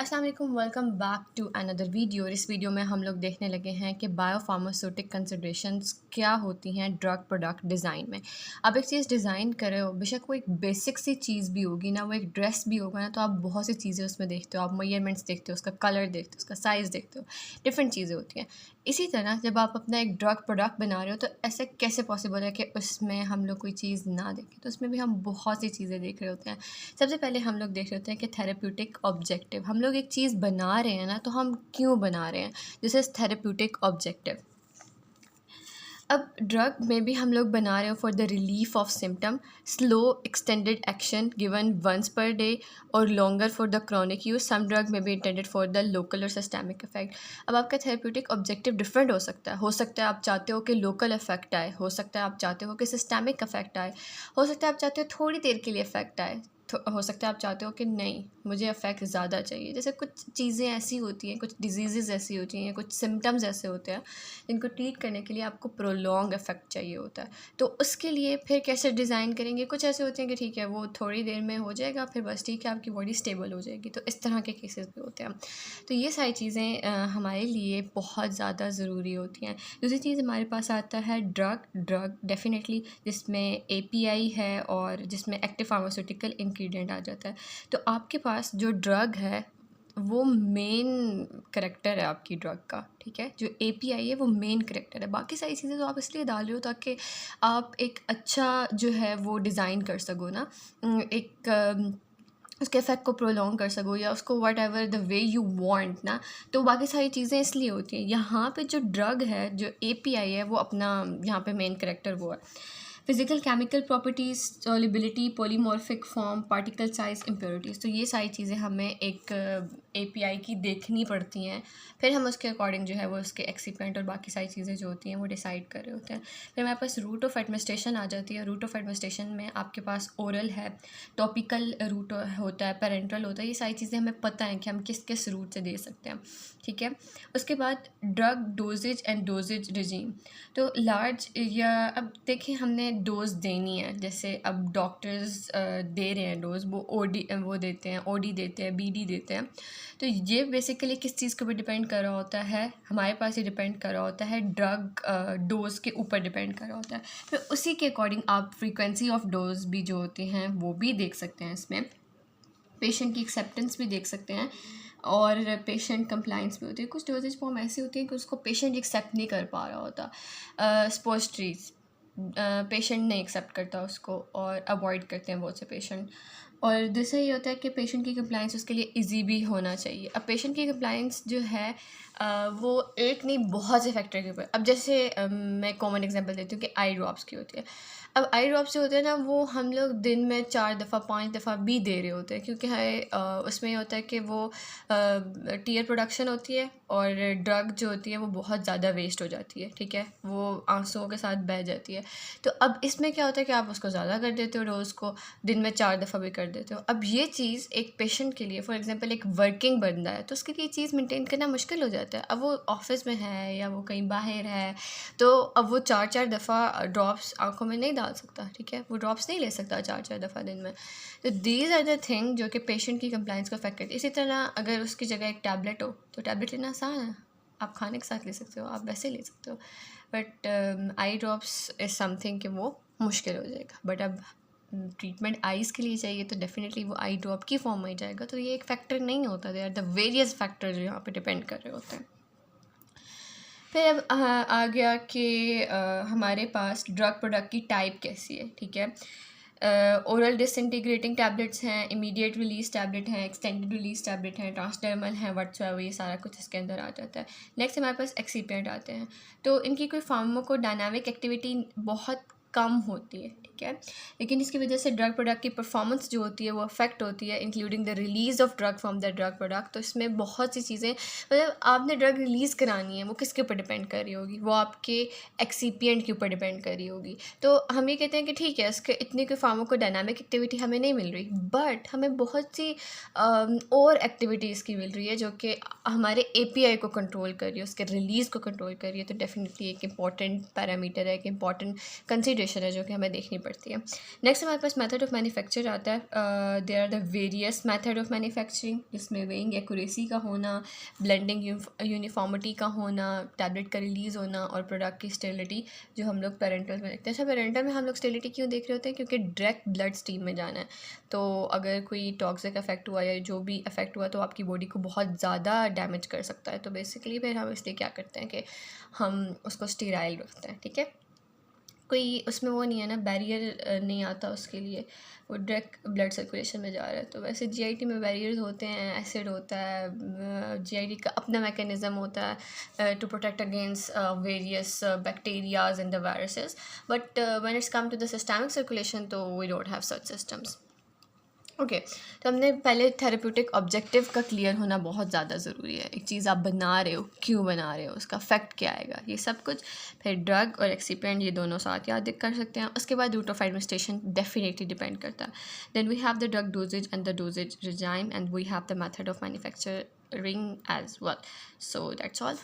अस्सलाम वालेकुम, welcome back to another video. इस वीडियो में हम लोग देखने लगे हैं कि बायोफार्मास्यूटिक कंसिडरेशंस क्या होती हैं ड्रग प्रोडक्ट डिज़ाइन में। आप एक चीज़ डिज़ाइन कर रहे हो, बेशक वो एक बेसिक सी चीज़ भी होगी ना, वो एक ड्रेस भी होगा ना, तो आप बहुत सी चीज़ें उसमें देखते हो। आप मेजरमेंट्स देखते हो, उसका कलर देखते हो, उसका साइज़ देखते हो, डिफरेंट चीज़ें होती हैं। इसी तरह जब आप अपना एक ड्रग प्रोडक्ट बना रहे हो तो ऐसे कैसे पॉसिबल है कि उसमें हम लोग कोई चीज़ ना देखें। तो उसमें भी हम बहुत सी चीज़ें देख रहे होते हैं। सबसे पहले हम लोग देख रहे होते हैं कि थेरेप्यूटिक ऑब्जेक्टिव। हम लोग एक चीज़ बना रहे हैं ना, तो हम क्यों बना रहे हैं, दिस इज़ थेरेप्यूटिक ऑब्जेक्टिव। अब ड्रग में भी हम लोग बना रहे हो for the relief of symptom, slow extended action given once per day और longer for the chronic use. Some drug में be intended for the local और सिस्टेमिक इफेक्ट। अब आपका थेरेप्यूटिक ऑब्जेक्टिव डिफरेंट हो सकता है आप चाहते हो कि लोकल इफेक्ट आए, हो सकता है आप चाहते हो कि सिस्टेमिक इफेक्ट आए, हो सकता है आप चाहते हो थोड़ी देर के लिए इफेक्ट आए, हो सकता है आप चाहते हो कि नहीं मुझे इफ़ेक्ट ज़्यादा चाहिए। जैसे कुछ चीज़ें ऐसी होती हैं, कुछ डिजीज़ ऐसी होती हैं, कुछ सिम्टम्स ऐसे होते हैं जिनको ट्रीट करने के लिए आपको प्रोलॉन्ग इफ़ेक्ट चाहिए होता है। तो उसके लिए फिर कैसे डिज़ाइन करेंगे। कुछ ऐसे होते हैं कि ठीक है वो थोड़ी देर में हो जाएगा, फिर बस ठीक है आपकी बॉडी स्टेबल हो जाएगी। तो इस तरह के केसेस भी होते हैं। तो ये सारी चीज़ें हमारे लिए बहुत ज़्यादा ज़रूरी होती हैं। दूसरी चीज़ हमारे पास आता है ड्रग डेफ़िनेटली जिसमें एपीआई है और जिसमें एक्टिव फार्मास्यूटिकल इंग्रेडिएंट आ जाता है। तो आपके पास जो ड्रग है वो मेन करैक्टर है आपकी ड्रग का, ठीक है। जो एपीआई है वो मेन करैक्टर है। बाकी सारी चीज़ें तो आप इसलिए डाल रहे हो ताकि आप एक अच्छा जो है वो डिज़ाइन कर सको ना, एक उसके इफ़ेक्ट को प्रोलॉन्ग कर सको या उसको what ever the way you want ना। तो बाकी सारी चीज़ें इसलिए होती हैं। यहाँ पे जो ड्रग है, जो एपीआई है, वो अपना यहाँ पे मेन करैक्टर वो है। Physical chemical properties, solubility, polymorphic form, particle size, impurities. तो ये सारी चीज़ें हमें एक एपीआई की देखनी पड़ती हैं। फिर हम उसके अकॉर्डिंग जो है वो उसके एक्सिपेंट और बाकी सारी चीज़ें जो होती हैं वो डिसाइड कर रहे होते हैं। फिर हमारे पास रूट ऑफ एडमिनिस्ट्रेशन आ जाती है। रूट ऑफ एडमिनिस्ट्रेशन में आपके पास ओरल है, टॉपिकल रूट होता है, पेरेंट्रल होता है। ये सारी चीज़ें हमें पता है कि हम किस किस रूट से दे सकते हैं, ठीक है। उसके बाद drug dosages and dosages regime. तो लार्ज या अब देखिए हमने डोज़ देनी है, जैसे अब डॉक्टर्स दे रहे हैं डोज़, वो ओडी वो देते हैं, ओडी देते हैं, बीडी देते हैं। तो ये बेसिकली किस चीज़ के ऊपर डिपेंड कर रहा होता है, हमारे पास ये डिपेंड कर रहा होता है ड्रग डोज़ के ऊपर डिपेंड कर रहा होता है। फिर उसी के अकॉर्डिंग आप फ्रीक्वेंसी ऑफ डोज भी जो होती हैं वो भी देख सकते हैं। इसमें पेशेंट की एक्सेप्टेंस भी देख सकते हैं और पेशेंट कंप्लाइंस भी होती है। कुछ डोजेज फॉर्म ऐसी होती है कि उसको पेशेंट एक्सेप्ट नहीं कर पा रहा होता। स्पोस्ट्रीज पेशेंट नहीं एक्सेप्ट करता उसको और अवॉइड करते हैं बहुत से पेशेंट। और दूसरा ये होता है कि पेशेंट की कंप्लाइंस उसके लिए इजी भी होना चाहिए। अब पेशेंट की कंप्लाइंस जो है वो एक नहीं बहुत से फैक्टर के ऊपर। अब जैसे मैं कॉमन एग्जांपल देती हूँ कि आई ड्रॉप्स की होती है। अब आई ड्रॉप्स जो होते हैं ना, वो हम लोग दिन में 4 दफ़ा 5 दफ़ा भी दे रहे होते हैं, क्योंकि उसमें ये होता है कि वो टीयर प्रोडक्शन होती है और ड्रग जो होती है वो बहुत ज़्यादा वेस्ट हो जाती है, ठीक है, वो आंसुओं के साथ बह जाती है। तो अब इसमें क्या होता है कि आप उसको ज़्यादा कर देते हो, रोज़ को दिन में 4 दफ़ा भी कर देते हो। अब ये चीज़ एक पेशेंट के लिए, फॉर एग्जांपल एक वर्किंग बंदा है, तो उसके लिए चीज़ मेंटेन करना मुश्किल हो जाता है। अब वो ऑफिस में है या वो कहीं बाहर है, तो अब वो 4-4 दफ़ा ड्रॉप्स आँखों में नहीं डाल सकता, ठीक है, वो ड्रॉप्स नहीं ले सकता 4-4 दफ़ा दिन में। तो दीज आर द थिंग जो कि पेशेंट की कंप्लाइंस को अफेक्ट करती है। इसी तरह अगर उसकी जगह एक टैबलेट हो तो टैबलेट लेना आसान है, आप खाने के साथ ले सकते हो, आप वैसे ले सकते हो। But eye drops is something कि वो मुश्किल हो जाएगा। बट अब ट्रीटमेंट आइज़ के लिए चाहिए तो डेफिनेटली वो आई ड्रॉप की फॉर्म में ही जाएगा। तो ये एक फैक्टर नहीं होता, they are the various factor जो यहाँ पे डिपेंड कर रहे होते हैं। फिर अब आ गया कि हमारे पास ड्रग प्रोडक्ट की टाइप कैसी है, ठीक है। ओरल डिसइंटीग्रेटिंग टैबलेट्स हैं, इमीडिएट रिलीज टैबलेट हैं, एक्सटेंडेड रिलीज टैबलेट हैं, ट्रांसडर्मल हैं, व्हाट्सएवर, ये सारा कुछ इसके अंदर आ जाता है। नेक्स्ट हमारे पास एक्सीपिएंट आते हैं। तो इनकी कोई फार्माकोडायनामिक एक्टिविटी बहुत कम होती है, ठीक है, लेकिन इसकी वजह से ड्रग प्रोडक्ट की परफॉर्मेंस जो होती है वो अफेक्ट होती है, including the release of drug from the drug product. तो इसमें बहुत सी चीज़ें, मतलब आपने ड्रग रिलीज़ करानी है, वो किसके ऊपर डिपेंड कर रही होगी, वो आपके एक्सीपिएंट के ऊपर डिपेंड कर रही होगी। तो हम ये कहते हैं कि ठीक है इसके इतनी कोई फार्माकोडायनामिक एक्टिविटी हमें नहीं मिल रही, बट हमें बहुत सी और एक्टिविटीज़ की मिल रही है जो कि हमारे एपीआई को कंट्रोल कर रही है, उसके रिलीज़ को कंट्रोल कर रही है। तो डेफिनेटली एक इंपॉर्टेंट पैरामीटर है, एक इंपॉर्टेंट कंसिडरेशन सर्कुलेशन है जो कि हमें देखनी पड़ती है। नेक्स्ट हमारे पास मेथड ऑफ मैन्युफैक्चर आता है। There are the various method of manufacturing, जिसमें वेइंग एक्यूरेसी का होना, ब्लेंडिंग यूनिफॉर्मिटी का होना, टैबलेट का रिलीज़ होना और प्रोडक्ट की स्टेबिलिटी जो हम लोग पेरेंटल में देखते हैं। अच्छा, पेरेंटल में हम लोग स्टेबिलिटी क्यों देख रहे होते हैं? क्योंकि डायरेक्ट ब्लड स्ट्रीम में जाना है, तो अगर कोई टॉक्सिक इफेक्ट हुआ या जो भी इफेक्ट हुआ तो आपकी बॉडी को बहुत ज़्यादा डैमेज कर सकता है। तो बेसिकली फिर हम इसलिए क्या करते हैं कि हम उसको स्टीराइल रखते हैं। ठीक है, कोई उसमें वो नहीं है ना, बैरियर नहीं आता उसके लिए, वो डायरेक्ट ब्लड सर्कुलेशन में जा रहा है। तो वैसे जीआईटी में बैरियर्स होते हैं, एसिड होता है, जीआईटी का अपना मैकेनिज़्म होता है to protect against various bacterias and the viruses, but when it's come to the systemic circulation तो we don't have such systems. Okay, तो हमने पहले थेरेप्यूटिक ऑब्जेक्टिव का क्लियर होना बहुत ज़्यादा ज़रूरी है। एक चीज़ आप बना रहे हो, क्यों बना रहे हो, उसका इफेक्ट क्या आएगा, ये सब कुछ। फिर ड्रग और एक्सिपिएंट ये दोनों साथ याद कर सकते हैं। उसके बाद route of administration definitely depend करता है। Then we have the drug dosages and the dosages regime and we have the method of manufacturing as well. So that's all.